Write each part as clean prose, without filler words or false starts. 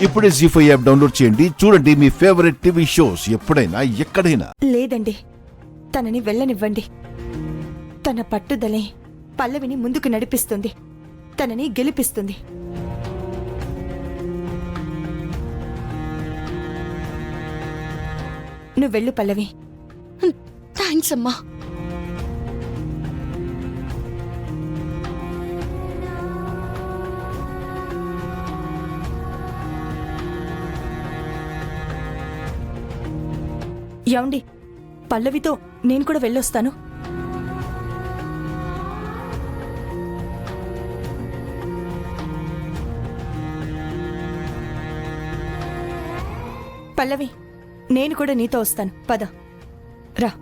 ఇప్పుడే జీ5 app download చేయండి. చూడండి మీ ఫేవరెట్ టీవీ షోస్ ఎప్పుడైనా ఎక్కడైనా. లేదండి, తనని వెళ్ళనివ్వండి. తన పట్టుదలే పల్లవిని ముందుకు నడిపిస్తుంది, తనని గెలిపిస్తుంది. నువ్వు వెళ్ళు పల్లవి. థ్యాంక్స్ అమ్మా. యాండి, పల్లవితో నేను కూడా వెళ్ళొస్తాను. పల్లవి, నేను కూడా నీతో వస్తాను. పద రా.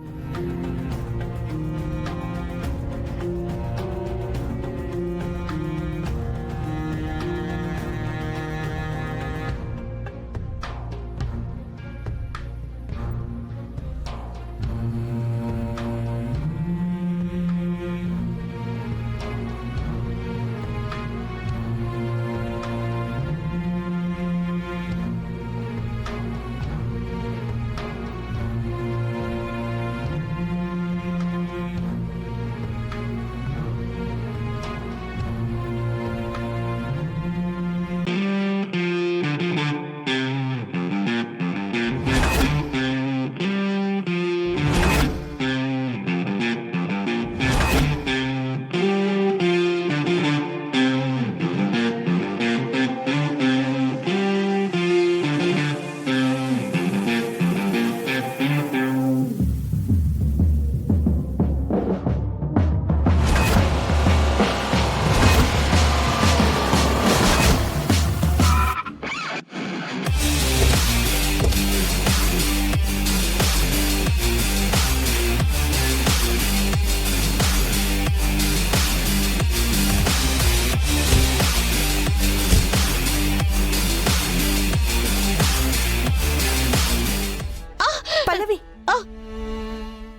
పల్లవి,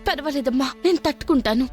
పర్వాలేదమ్మా, నేను తట్టుకుంటాను.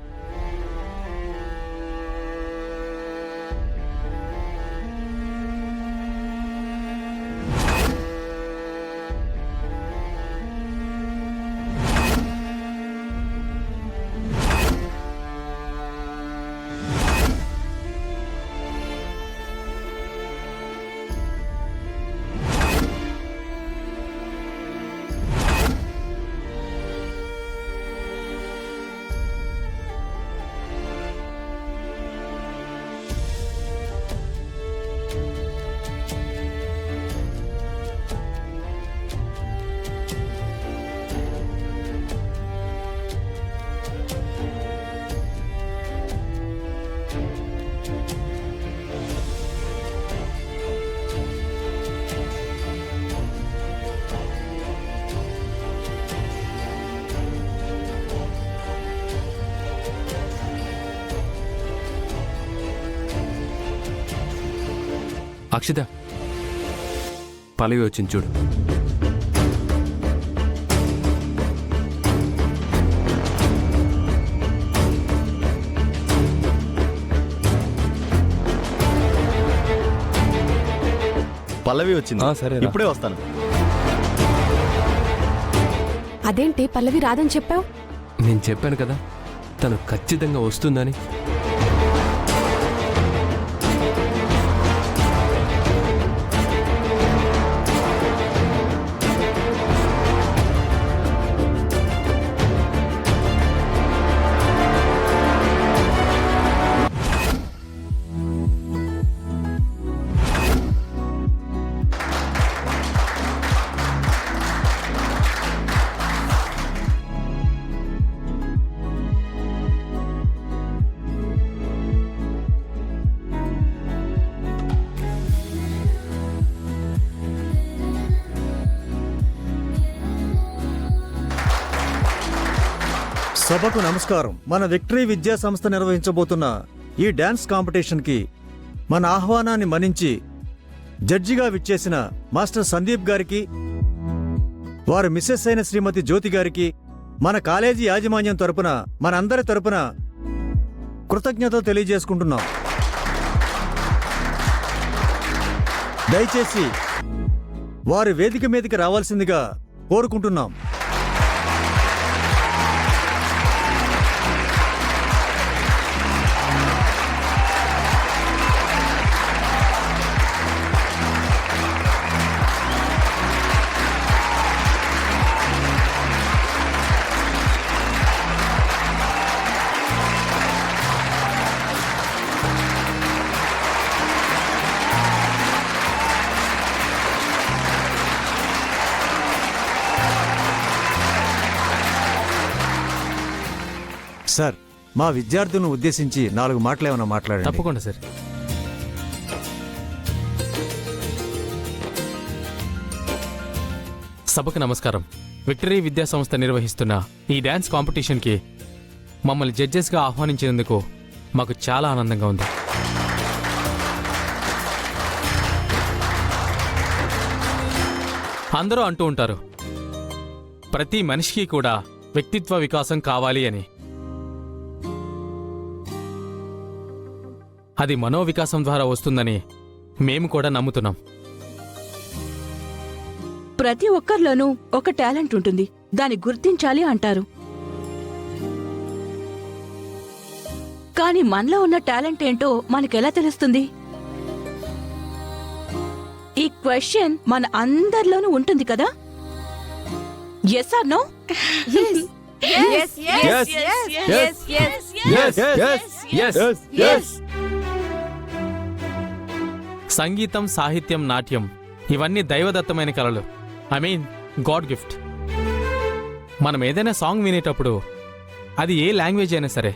అక్షిత, పల్లవి వచ్చింది చూడు. పల్లవి వచ్చింది. సరే, ఇప్పుడే వస్తాను. అదేంటి పల్లవి రాదని చెప్పావు? నేను చెప్పాను కదా, తను ఖచ్చితంగా వస్తుందని. సభకు నమస్కారం. మన విక్టరీ విద్యా సంస్థ నిర్వహించబోతున్న ఈ డాన్స్ కాంపిటీషన్కి మన ఆహ్వానాన్ని మన్నించి జడ్జిగా విచ్చేసిన మాస్టర్ సందీప్ గారికి, వారి మిస్సెస్ అయిన శ్రీమతి జ్యోతి గారికి, మన కాలేజీ యాజమాన్యం తరపున, మనందరి తరపున కృతజ్ఞతలు తెలియజేసుకుంటున్నాం. దయచేసి వారి వేదిక మీదకి రావాల్సిందిగా కోరుకుంటున్నాం. సార్, మా విద్యార్థులను ఉద్దేశించి 4 మాటలేమన్నా మాట్లాడండి. తప్పకుండా సార్. సభకు నమస్కారం. విక్టరీ విద్యా సంస్థ నిర్వహిస్తున్న ఈ డ్యాన్స్ కాంపిటీషన్కి మమ్మల్ని జడ్జెస్గా ఆహ్వానించినందుకు మాకు చాలా ఆనందంగా ఉంది. అందరూ అంటూ ఉంటారు, ప్రతి మనిషికి కూడా వ్యక్తిత్వ వికాసం కావాలి అని. అది మనోవికాసం ద్వారా వస్తుందని మేము కూడా నమ్ముతున్నాం. ప్రతి ఒక్కరిలోనూ ఒక టాలెంట్ ఉంటుంది, దాన్ని గుర్తించాలి అంటారు. కానీ మనలో ఉన్న టాలెంట్ ఏంటో మనకెలా తెలుస్తుంది? ఈ క్వశ్చన్ మన అందరిలోనూ ఉంటుంది కదా? Yes or no? సంగీతం, సాహిత్యం, నాట్యం ఇవన్నీ దైవదత్తమైన కళలు. I mean god gift. మనం ఏదైనా సాంగ్ వినేటప్పుడు అది ఏ లాంగ్వేజ్ అయినా సరే,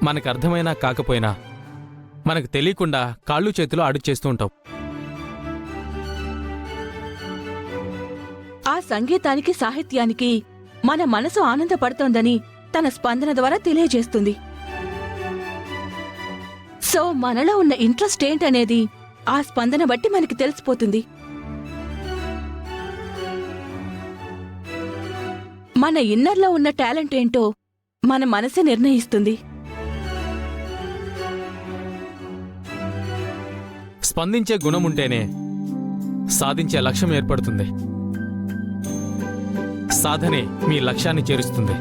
మనకు అర్థమైనా కాకపోయినా మనకు తెలియకుండా కాళ్ళు చేతులు అడుగు చేస్తూ ఉంటాం. ఆ సంగీతానికి, సాహిత్యానికి మన మనసు ఆనందపడుతోందని తన స్పందన ద్వారా తెలియజేస్తుంది. సో మనలో ఉన్న ఇంట్రెస్ట్ ఏంటనేది ఆ స్పందన బట్టి మనకి తెలిసిపోతుంది. మన ఇన్నర్లో ఉన్న టాలెంట్ ఏంటో మన మనసే నిర్ణయిస్తుంది. స్పందించే గుణం ఉంటేనే సాధించే లక్ష్యం ఏర్పడుతుంది. సాధనే మీ లక్ష్యాన్ని చేరుస్తుంది.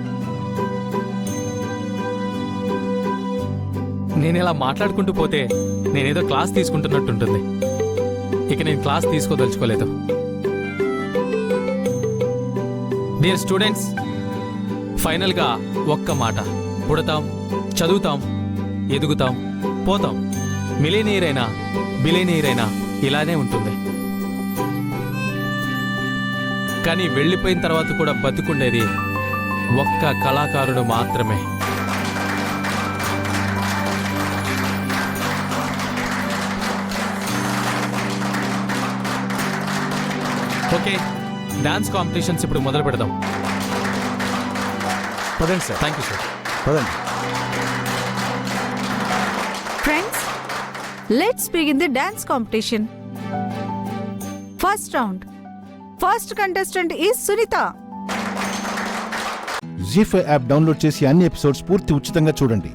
నేనిలా మాట్లాడుకుంటూ పోతే నేనేదో క్లాస్ తీసుకుంటున్నట్టుంటుంది. ఇక నేను క్లాస్ తీసుకోదలుచుకోలేదు. డియర్ స్టూడెంట్స్, ఫైనల్గా ఒక్క మాట. పుడతాం, చదువుతాం, ఎదుగుతాం, పోతాం. మిలియనీర్ అయినా బిలియనీర్ అయినా ఇలానే ఉంటుంది. కానీ వెళ్ళిపోయిన తర్వాత కూడా బతుకుండేది ఒక్క కళాకారుడు మాత్రమే. ఓకే, డాన్స్ కాంపిటీషన్స్ ఇప్పుడు మొదలు పెడదాం. పదండి సార్. Thank you sir. పదండి. Friends, let's begin the dance competition. First round. First contestant is Sunita. Zee five app download చేసి అన్ని ఎపిసోడ్స్ పూర్తి ఉచితంగా చూడండి.